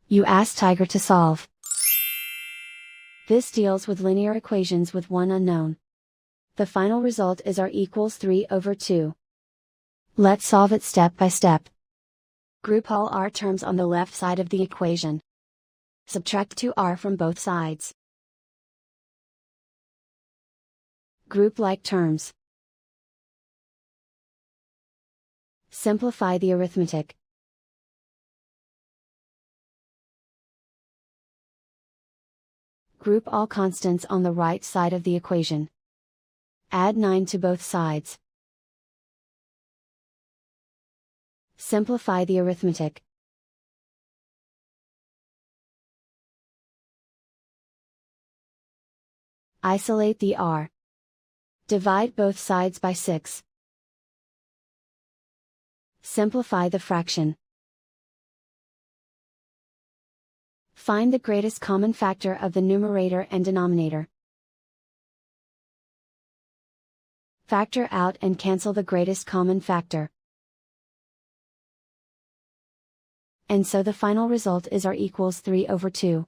You ask Tiger to solve. This deals with linear equations with one unknown. The final result is r equals 3/2. Let's solve it step by step. Group all r terms on the left side of the equation. Subtract 2r from both sides. Group like terms. Simplify the arithmetic. Group all constants on the right side of the equation. Add 9 to both sides. Simplify the arithmetic. Isolate the r. Divide both sides by 6. Simplify the fraction. Find the greatest common factor of the numerator and denominator. Factor out and cancel the greatest common factor. And so the final result is r equals 3/2.